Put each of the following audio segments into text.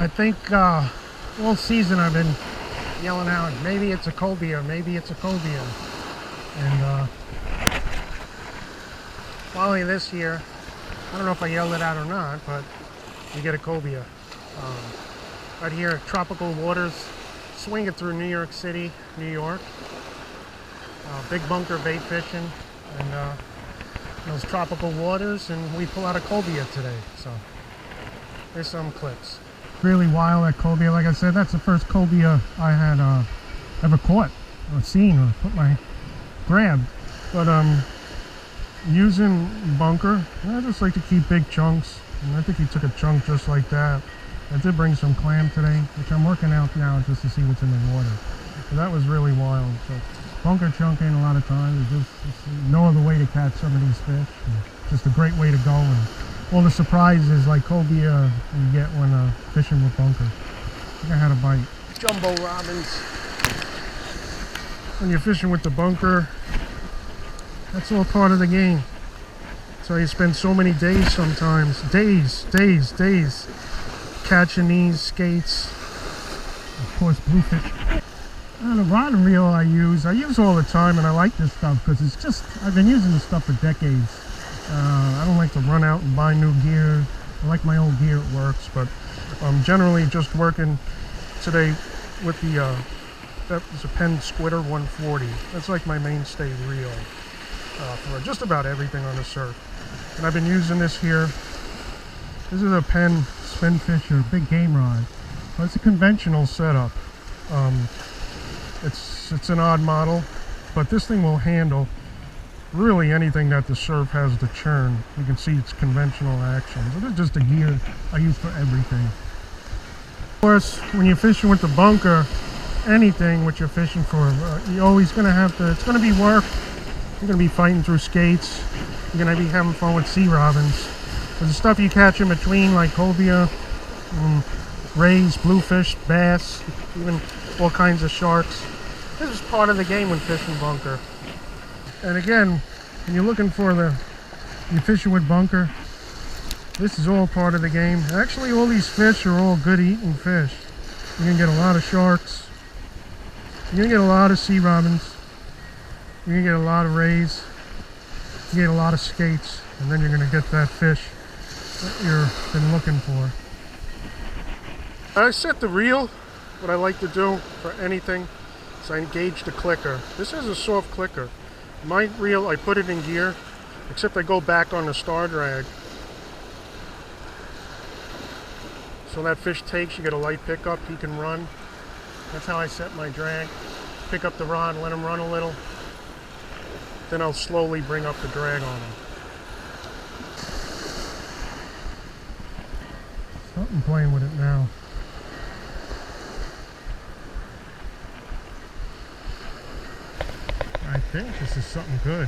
I think all season I've been yelling out, maybe it's a cobia, maybe it's a cobia. And finally this year, I don't know if I yelled it out or not, but you get a cobia. Right here, tropical waters, swinging through New York City, New York. Big bunker bait fishing, and those tropical waters, and we pull out a cobia today. So here's some clips. Really wild at cobia. Like I said, that's the first cobia I had ever caught or seen or put my grabbed. But using bunker, I just like to keep big chunks, and I think he took a chunk just like that. I did bring some clam today, which I'm working out now just to see what's in the water. So that was really wild. So bunker chunking a lot of times is just no other way to catch some of these fish. Just a great way to go, and all the surprises like cobia you get when fishing with bunker. I think I had a bite. Jumbo robins. When you're fishing with the bunker, that's all part of the game. So you spend so many days sometimes, days, catching these skates. Of course, bluefish. And the rod and reel I use all the time, and I like this stuff because it's just, I've been using this stuff for decades. I don't like to run out and buy new gear. I like my old gear, it works, but I'm generally just working today with the, that was a Penn Squidder 140. That's like my mainstay reel for just about everything on the surf. And I've been using this here. This is a Penn Spin Fisher big game rod. Well, it's a conventional setup. It's an odd model, but this thing will handle really anything that the surf has to churn. You can see it's conventional action. So this is just a gear I use for everything. Of course, when you're fishing with the bunker, anything what you're fishing for, you're always going to have to, it's going to be work. You're going to be fighting through skates. You're going to be having fun with sea robins. But the stuff you catch in between, like cobia, rays, bluefish, bass, even all kinds of sharks. This is part of the game when fishing bunker. And again, when you're looking for you're fishing with bunker, this is all part of the game. Actually, all these fish are all good eating fish. You're gonna get a lot of sharks. You're gonna get a lot of sea robins. You're gonna get a lot of rays. You get a lot of skates, and then you're gonna get that fish that you've been looking for. I set the reel. What I like to do for anything is I engage the clicker. This is a soft clicker. My reel, I put it in gear, except I go back on the star drag. So that fish takes, you get a light pickup, he can run. That's how I set my drag. Pick up the rod, let him run a little. Then I'll slowly bring up the drag on him. Something playing with it now. I think this is something good.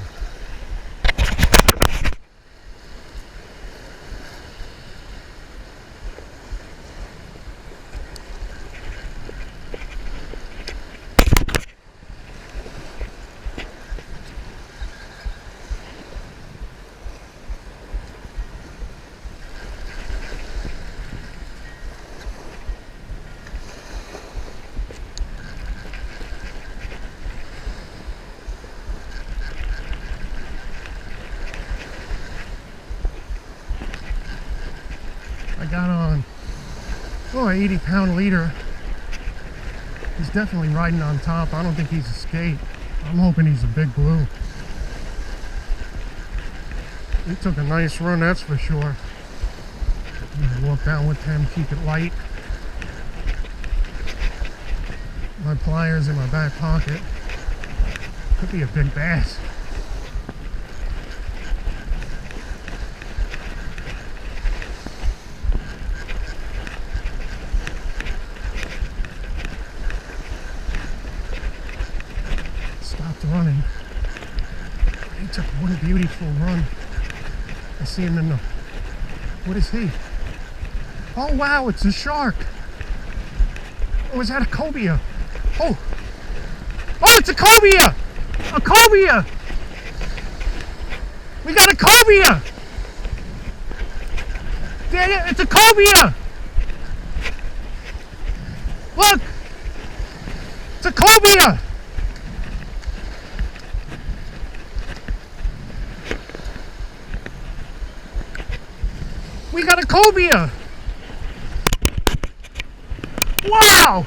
I got on, oh, an 80-pound leader. He's definitely riding on top. I don't think he's a skate. I'm hoping he's a big blue. He took a nice run, that's for sure. I'm gonna walk down with him, keep it light. My pliers in my back pocket. Could be a big bass. Running. He took one beautiful run. I see him in the, what is he? Oh wow, it's a shark. Oh, is that a cobia? Oh, it's a cobia! A cobia! We got a cobia! It's a cobia! cobia! We got a cobia! Wow!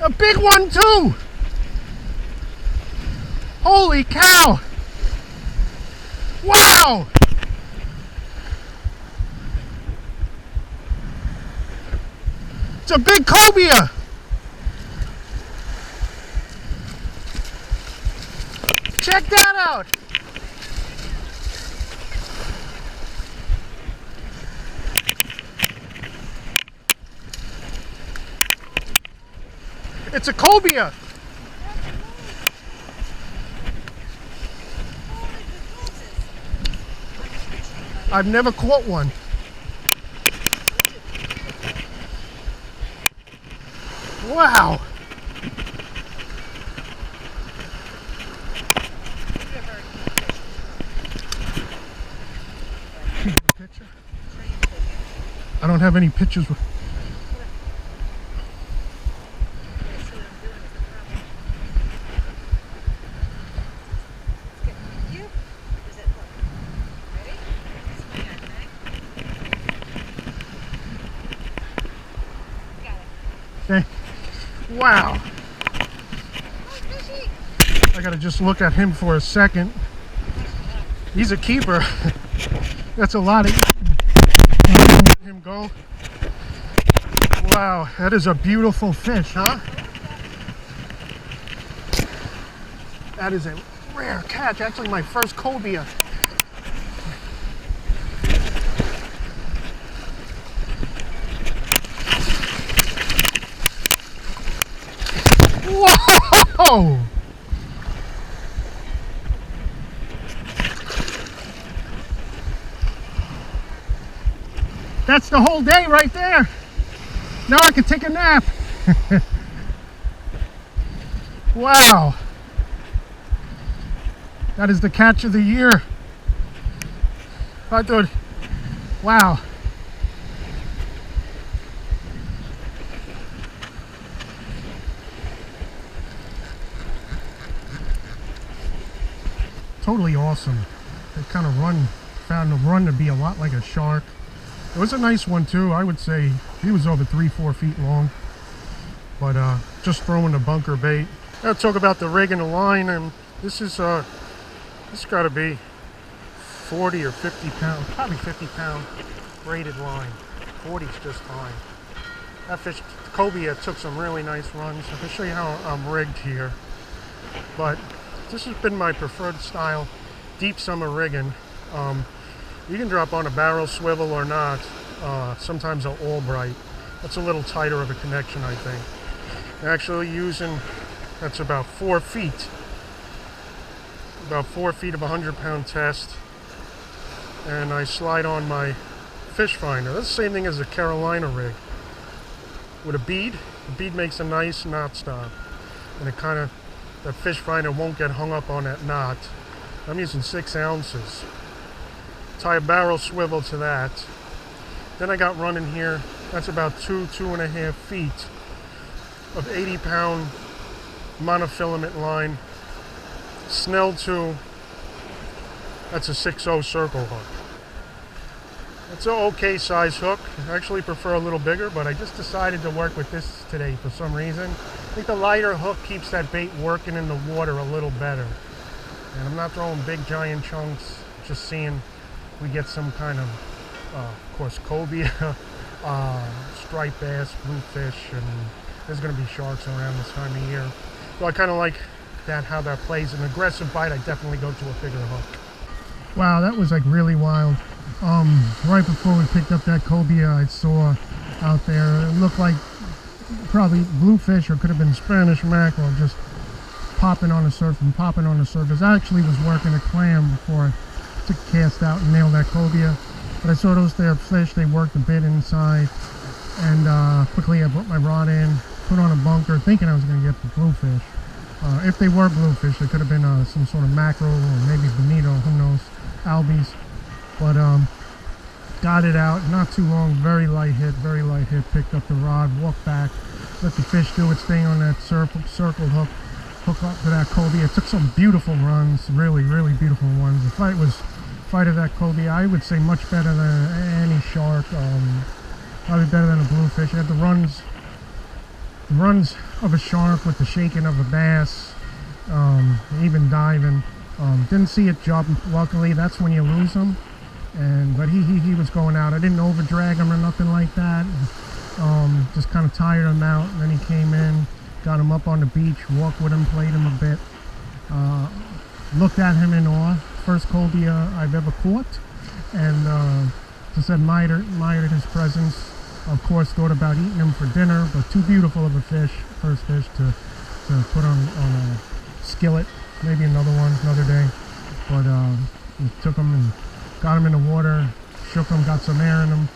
A big one too! Holy cow! Wow! It's a big cobia! Check that out! It's a cobia! I've never caught one. Wow! I don't have any pictures with. Okay. Wow. I gotta just look at him for a second. He's a keeper. That's a lot of let him go. Wow, that is a beautiful fish, huh? That is a rare catch. Actually my first cobia. Whoa! That's the whole day right there. Now I can take a nap. Wow. That is the catch of the year. I thought, wow. Totally awesome. They kind of found the run to be a lot like a shark. It was a nice one too. I would say he was over 3-4 feet long, but just throwing the bunker bait. I'll talk about the rig and the line, and this is this got to be 40 or 50 pound, probably 50 pound braided line. 40's just fine. That fish, cobia, took some really nice runs. I can show you how I'm rigged here, but this has been my preferred style, deep summer rigging. You can drop on a barrel swivel or not. Sometimes an Albright. That's a little tighter of a connection, I think. Actually using, that's about 4 feet. About 4 feet of a 100-pound test. And I slide on my fish finder. That's the same thing as a Carolina rig. With a bead, the bead makes a nice knot stop. And it kind of, the fish finder won't get hung up on that knot. I'm using 6 ounces. Tie a barrel swivel to that. Then I got running here, that's about 2.5 feet of 80-pound monofilament line. Snell 2, that's a 6/0 circle hook. It's an okay size hook. I actually prefer a little bigger, but I just decided to work with this today for some reason. I think the lighter hook keeps that bait working in the water a little better. And I'm not throwing big giant chunks, just seeing we get some kind of course, cobia, striped bass, bluefish, and there's going to be sharks around this time of year. So I kind of like that, how that plays. An aggressive bite, I definitely go to a bigger hook. Wow, that was like really wild. Right before we picked up that cobia I saw out there, it looked like probably bluefish or could have been Spanish mackerel just popping on the surface and popping on the surface. I actually was working a clam before I took a cast out and nailed that cobia. But I saw those there fish, they worked a bit inside, and quickly I put my rod in, put on a bunker, thinking I was going to get the bluefish. If they were bluefish, they could have been some sort of mackerel or maybe bonito, who knows, albies. But got it out, not too long, very light hit, picked up the rod, walked back, let the fish do its thing on that circle hook up to that cobia. It took some beautiful runs, really beautiful ones. The fight of that cobia, I would say much better than any shark, probably better than a bluefish. It had the runs of a shark with the shaking of a bass, even diving. Didn't see it jump, luckily. That's when you lose them. But he was going out. I didn't over drag him or nothing like that. Just kind of tired him out, and then he came in, got him up on the beach, walked with him, played him a bit, looked at him in awe. First cobia I've ever caught, and just admired his presence. Of course, thought about eating him for dinner, but too beautiful of a fish, first fish to put on a skillet. Maybe another one, another day. But we took him and got him in the water, shook him, got some air in him,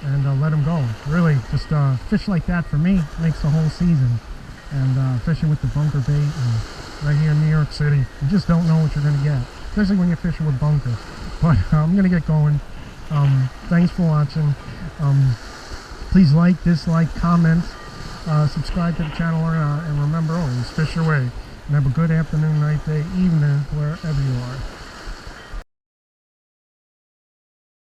and let him go. Really, just fish like that for me makes the whole season. And fishing with the bunker bait, and right here in New York City, you just don't know what you're going to get, especially when you're fishing with bunker. But I'm going to get going. Thanks for watching. Please like, dislike, comment, subscribe to the channel, and remember, always fish your way. And have a good afternoon, night, day, evening, wherever you are.